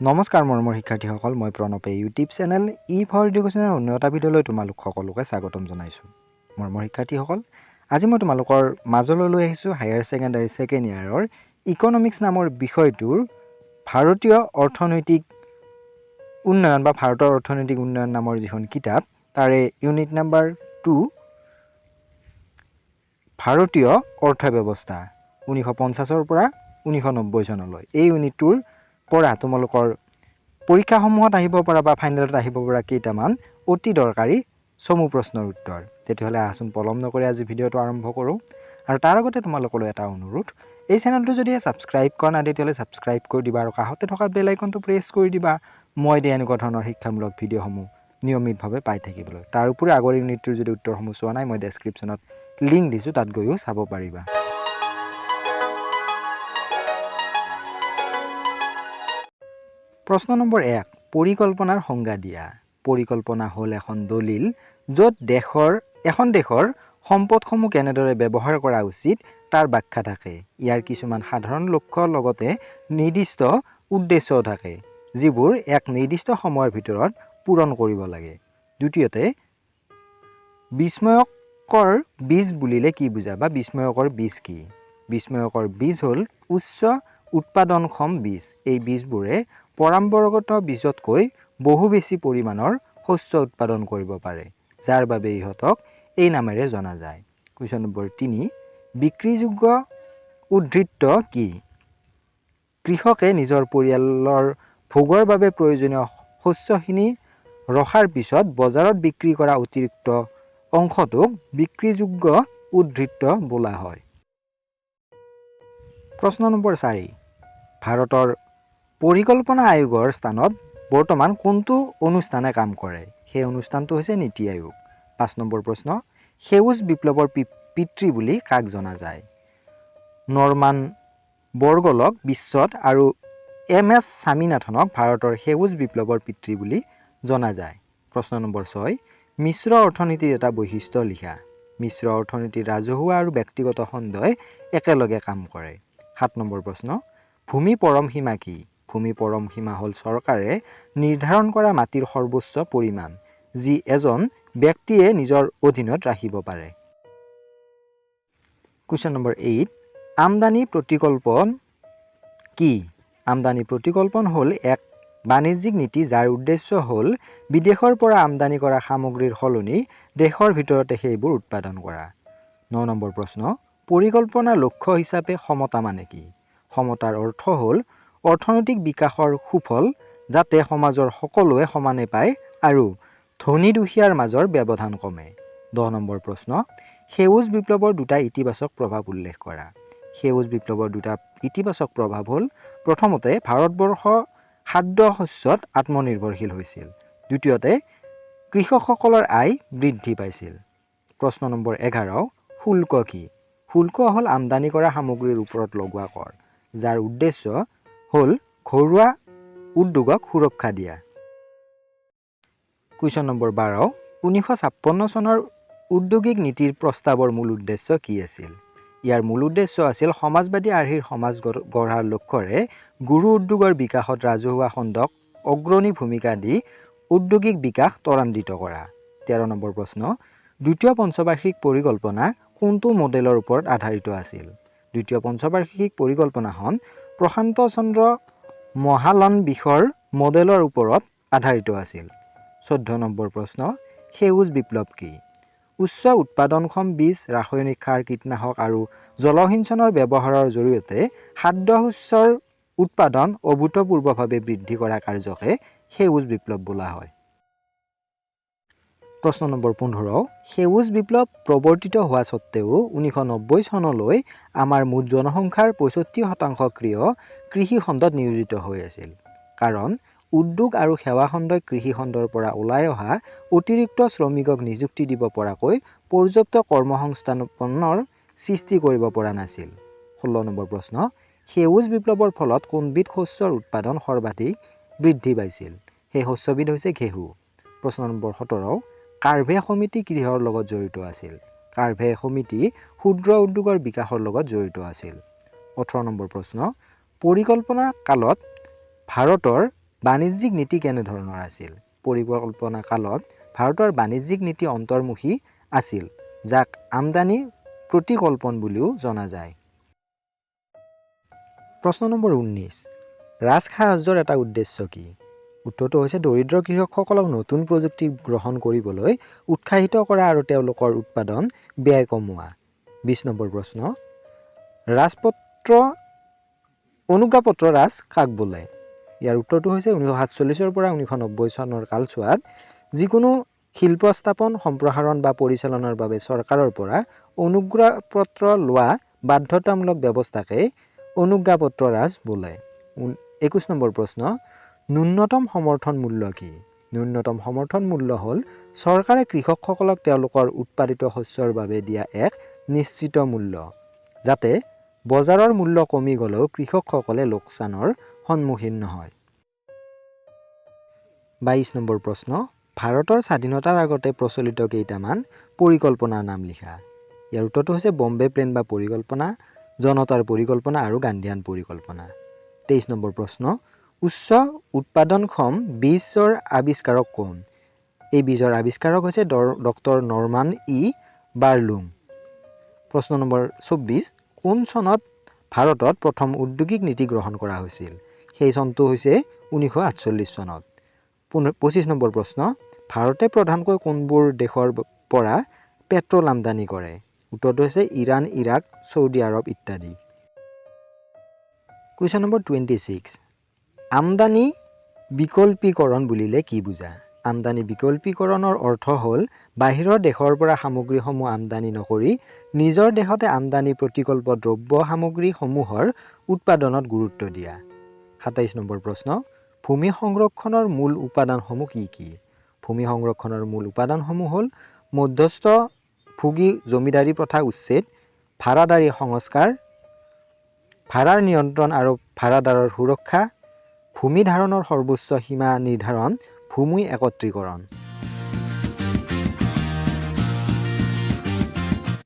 নমস্কাৰ মৰমৰ শিক্ষাৰ্থীসকল, মই প্ৰণৱে ইউটিউব চেনেল ফৰ এডুকেশ্যনৰ অন্য এটা ভিডিঅ'লৈ তোমালোক সকলোকে স্বাগতম জনাইছোঁ। মৰমৰ শিক্ষাৰ্থীসকল, আজি মই তোমালোকৰ মাজলৈ লৈ আহিছোঁ হায়াৰ ছেকেণ্ডাৰী ছেকেণ্ড ইয়াৰৰ ইকনমিক্স নামৰ বিষয়টোৰ ভাৰতীয় অৰ্থনৈতিক উন্নয়ন বা ভাৰতৰ অৰ্থনৈতিক উন্নয়ন নামৰ যিখন কিতাপ তাৰে ইউনিট নাম্বাৰ 2 ভাৰতীয় অৰ্থব্যৱস্থা 1950-ৰ পৰা 1990 চনলৈ। এই ইউনিটটোৰ পৰা তোমালোকৰ পৰীক্ষাসমূহত আহিব পৰা বা ফাইনেলত আহিব পৰা কেইটামান অতি দৰকাৰী চমু প্ৰশ্নৰ উত্তৰ। তেতিয়াহ'লে আহচোন পলম নকৰি আজি ভিডিঅ'টো আৰম্ভ কৰোঁ। আৰু তাৰ আগতে তোমালোকলৈ এটা অনুৰোধ, এই চেনেলটো যদি ছাবস্ক্ৰাইব কৰা নাই তেতিয়াহ'লে ছাবস্ক্ৰাইব কৰি দিবা আৰু কাষতে থকা বেল আইকনটো প্ৰেছ কৰি দিবা, মই দিয়া এনেকুৱা ধৰণৰ শিক্ষামূলক ভিডিঅ'সমূহ নিয়মিতভাৱে পাই থাকিবলৈ। তাৰ উপৰি আগৰ ইউনিটটোৰ যদি উত্তৰসমূহ চোৱা নাই, মই ডেছক্ৰিপশ্যনত লিংক দিছোঁ, তাত গৈও চাব পাৰিবা। প্ৰশ্ন নম্বৰ 1, পৰিকল্পনাৰ সংজ্ঞা দিয়া। পৰিকল্পনা হ'ল এখন দলিল য'ত এখন দেশৰ সম্পদসমূহ কেনেদৰে ব্যৱহাৰ কৰা উচিত তাৰ ব্যাখ্যা থাকে। ইয়াৰ কিছুমান সাধাৰণ লক্ষ্যৰ লগতে নিৰ্দিষ্ট উদ্দেশ্যও থাকে, যিবোৰ এক নিৰ্দিষ্ট সময়ৰ ভিতৰত পূৰণ কৰিব লাগে। দ্বিতীয়তে, বিস্ময়কৰ বীজ বুলিলে কি বুজা বা বিস্ময়কৰ বীজ কি? বিস্ময়কৰ বীজ হ'ল উচ্চ উৎপাদনক্ষম বীজ। এই বীজবোৰে পৰম্পৰাগত বীজতকৈ বহু বেছি পৰিমাণৰ শস্য উৎপাদন কৰিব পাৰে, যাৰ বাবে ইহঁতক এই নামেৰে জনা যায়। কুৱেশ্যন নম্বৰ 3, বিক্ৰীযোগ্য উদ্বৃত্ত কি? কৃষকে নিজৰ পৰিয়ালৰ ভোগৰ বাবে প্ৰয়োজনীয় শস্যখিনি ৰখাৰ পিছত বজাৰত বিক্ৰী কৰা অতিৰিক্ত অংশটোক বিক্ৰীযোগ্য উদ্বৃত্ত বোলা হয়। প্ৰশ্ন নম্বৰ 4, ভাৰতৰ পৰিকল্পনা আয়োগৰ স্থানত বৰ্তমান কোনটো অনুষ্ঠানে কাম কৰে? সেই অনুষ্ঠানটো হৈছে নীতি আয়োগ। 5 নম্বৰ প্ৰশ্ন, সেউজ বিপ্লৱৰ পিতৃ বুলি কাক জনা যায়? নৰমান বৰগলক বিশ্বত আৰু MS স্বামীনাথনক ভাৰতৰ সেউজ বিপ্লৱৰ পিতৃ বুলি জনা যায়। প্ৰশ্ন নম্বৰ 6, মিশ্ৰ অৰ্থনীতিৰ এটা বৈশিষ্ট্য লিখা। মিশ্ৰ অৰ্থনীতিৰ ৰাজহুৱা আৰু ব্যক্তিগত খণ্ডই একেলগে কাম কৰে। 7 নম্বৰ প্ৰশ্ন, ভূমি পৰমসীমা কি? ভূমি পৰমসীমা হ'ল চৰকাৰে নিৰ্ধাৰণ কৰা মাটিৰ সৰ্বোচ্চ পৰিমাণ, যি এজন ব্যক্তিয়ে নিজৰ অধীনত ৰাখিব পাৰে। কুৱেশ্যন নম্বৰ 8, আমদানি প্ৰতিকল্পন কি? আমদানি প্ৰতিকল্পন হ'ল এক বাণিজ্যিক নীতি যাৰ উদ্দেশ্য হ'ল বিদেশৰ পৰা আমদানি কৰা সামগ্ৰীৰ সলনি দেশৰ ভিতৰতে সেইবোৰ উৎপাদন কৰা। 9 নম্বৰ প্ৰশ্ন, পৰিকল্পনাৰ লক্ষ্য হিচাপে সমতা মানে কি? সমতাৰ অৰ্থ হ'ল অৰ্থনৈতিক বিকাশৰ সুফল যাতে সমাজৰ সকলোৱে সমানে পায় আৰু ধনী দুখীয়াৰ মাজৰ ব্যৱধান কমে। 10 নম্বৰ প্ৰশ্ন, সেউজ বিপ্লৱৰ দুটা ইতিবাচক প্ৰভাৱ উল্লেখ কৰা। সেউজ বিপ্লৱৰ দুটা ইতিবাচক প্ৰভাৱ হ'ল, প্ৰথমতে ভাৰতবৰ্ষ খাদ্য শস্যত আত্মনিৰ্ভৰশীল হৈছিল। দ্বিতীয়তে, কৃষকসকলৰ আয় বৃদ্ধি পাইছিল। প্ৰশ্ন নম্বৰ 11, শুল্ক কি? শুল্ক হ'ল আমদানি কৰা সামগ্ৰীৰ ওপৰত লগোৱা কৰ, যাৰ উদ্দেশ্য হ'ল ঘৰুৱা উদ্যোগক সুৰক্ষা দিয়া। কুৱেশ্যন নম্বৰ 12, 1956 চনৰ ঔদ্যোগিক নীতিৰ প্ৰস্তাৱৰ মূল উদ্দেশ্য কি আছিল? ইয়াৰ মূল উদ্দেশ্য আছিল সমাজবাদী আৰ্হিৰ সমাজ গঢ়াৰ লক্ষ্যৰে গুৰু উদ্যোগৰ বিকাশত ৰাজহুৱা খণ্ডক অগ্ৰণী ভূমিকা দি ঔদ্যোগিক বিকাশ ত্বৰান্বিত কৰা। 13 নম্বৰ প্ৰশ্ন, দ্বিতীয় পঞ্চবাৰ্ষিক পৰিকল্পনা কোনটো মডেলৰ ওপৰত আধাৰিত আছিল? দ্বিতীয় পঞ্চবাৰ্ষিক পৰিকল্পনাখন প্ৰশান্ত চন্দ্ৰ মহালনবিশৰ মডেলৰ ওপৰত আধাৰিত আছিল। 14 নম্বৰ প্ৰশ্ন, সেউজ বিপ্লৱ কি? উচ্চ উৎপাদনক্ষম বীজ, ৰাসায়নিক সাৰ, কীটনাশক আৰু জলসিঞ্চনৰ ব্যৱহাৰৰ জৰিয়তে খাদ্যশস্যৰ উৎপাদন অভূতপূৰ্বভাৱে বৃদ্ধি কৰা কাৰ্যকে সেউজ বিপ্লৱ বোলা হয়। প্ৰশ্ন নম্বৰ 15, সেউজ বিপ্লৱ প্ৰৱৰ্তিত হোৱা স্বত্তেও 1990 চনলৈ আমাৰ মুঠ জনসংখ্যাৰ 65% কৃষি খণ্ডত নিয়োজিত হৈ আছিল। কাৰণ উদ্যোগ আৰু সেৱা খণ্ডই কৃষি খণ্ডৰ পৰা ওলাই অহা অতিৰিক্ত শ্ৰমিকক নিযুক্তি দিব পৰাকৈ পৰ্যাপ্ত কৰ্মসংস্থাপনৰ সৃষ্টি কৰিব পৰা নাছিল। 16 নম্বৰ প্ৰশ্ন, সেউজ বিপ্লৱৰ ফলত কোনবিধ শস্যৰ উৎপাদন সৰ্বাধিক বৃদ্ধি পাইছিল? সেই শস্যবিধ হৈছে ঘেঁহু। প্ৰশ্ন নম্বৰ 17, কাৰ্ভে সমিতি কিহৰ লগত জড়িত আছিল? কাৰ্ভে সমিতি ক্ষুদ্ৰ উদ্যোগৰ বিকাশৰ লগত জড়িত আছিল। 18 নম্বৰ প্ৰশ্ন, পৰিকল্পনা কালত ভাৰতৰ বাণিজ্যিক নীতি কেনেধৰণৰ আছিল? পৰিকল্পনা কালত ভাৰতৰ বাণিজ্যিক নীতি অন্তৰ্মুখী আছিল, যাক আমদানি প্ৰতিকল্পন বুলিও জনা যায়। প্ৰশ্ন নম্বৰ 19, ৰাজসাহায্যৰ এটা উদ্দেশ্য কি? উত্তৰটো হৈছে দৰিদ্ৰ কৃষকসকলক নতুন প্ৰযুক্তি গ্ৰহণ কৰিবলৈ উৎসাহিত কৰা আৰু তেওঁলোকৰ উৎপাদন ব্যয় কমোৱা। 20 নম্বৰ প্ৰশ্ন, অনুজ্ঞাপত্ৰ ৰাজ কাক বোলে? ইয়াৰ উত্তৰটো হৈছে 1947 পৰা 1990 চনৰ কালছোৱাত যিকোনো শিল্প স্থাপন, সম্প্ৰসাৰণ বা পৰিচালনাৰ বাবে চৰকাৰৰ পৰা অনুজ্ঞাপত্ৰ লোৱা বাধ্যতামূলক ব্যৱস্থাকে অনুজ্ঞাপত্ৰ ৰাজ বোলে। 21 নম্বৰ প্ৰশ্ন, ন্যূনতম সমৰ্থন মূল্য কি? ন্যূনতম সমৰ্থন মূল্য হ'ল চৰকাৰে কৃষকসকলক তেওঁলোকৰ উৎপাদিত শস্যৰ বাবে দিয়া এক নিশ্চিত মূল্য, যাতে বজাৰৰ মূল্য কমি গ'লেও কৃষকসকলে লোকচানৰ সন্মুখীন নহয়। 22 নম্বৰ প্ৰশ্ন, ভাৰতৰ স্বাধীনতাৰ আগতে প্ৰচলিত কেইটামান পৰিকল্পনাৰ নাম লিখা। ইয়াৰ উত্তৰটো হৈছে বম্বে প্লেন বা পৰিকল্পনা, জনতাৰ পৰিকল্পনা আৰু গান্ধীয়ান পৰিকল্পনা। 23 নম্বৰ প্ৰশ্ন, উচ্চ উৎপাদনক্ষম বীজৰ আৱিষ্কাৰক কোন? এই বীজৰ আৱিষ্কাৰক হৈছে ডক্টৰ নৰমান ই বাৰ্লুং। প্ৰশ্ন নম্বৰ 24, কোন চনত ভাৰতত প্ৰথম ঔদ্যোগিক নীতি গ্ৰহণ কৰা হৈছিল? সেই চনটো হৈছে 1948 চনত। 25 নম্বৰ প্ৰশ্ন, ভাৰতে প্ৰধানকৈ কোনবোৰ দেশৰ পৰা পেট্ৰল আমদানি কৰে? উত্তৰটো হৈছে ইৰাণ, ইৰাক, ছৌদি আৰৱ ইত্যাদি। কুৱেশ্যন নম্বৰ 26, আমদানি বিকল্পীকৰণ বুলিলে কি বুজা? আমদানি বিকল্পীকৰণৰ অৰ্থ হ'ল বাহিৰৰ দেশৰ পৰা সামগ্ৰীসমূহ আমদানি নকৰি নিজৰ দেশতে আমদানি প্ৰতিকল্প দ্ৰব্য সামগ্ৰীসমূহৰ উৎপাদনত গুৰুত্ব দিয়া। 27 নম্বৰ প্ৰশ্ন, ভূমি সংৰক্ষণৰ মূল উপাদানসমূহ কি কি? ভূমি সংৰক্ষণৰ মূল উপাদানসমূহ হ'ল মধ্যস্থ ভোগী জমিদাৰী প্ৰথা উচ্ছেদ, ভাড়াদাৰী সংস্কাৰ, ভাড়াৰ নিয়ন্ত্ৰণ আৰু ভাড়াদাৰৰ সুৰক্ষা, ভূমি ধাৰণৰ সৰ্বোচ্চ সীমা নিৰ্ধাৰণ, ভূমি একত্ৰীকৰণ।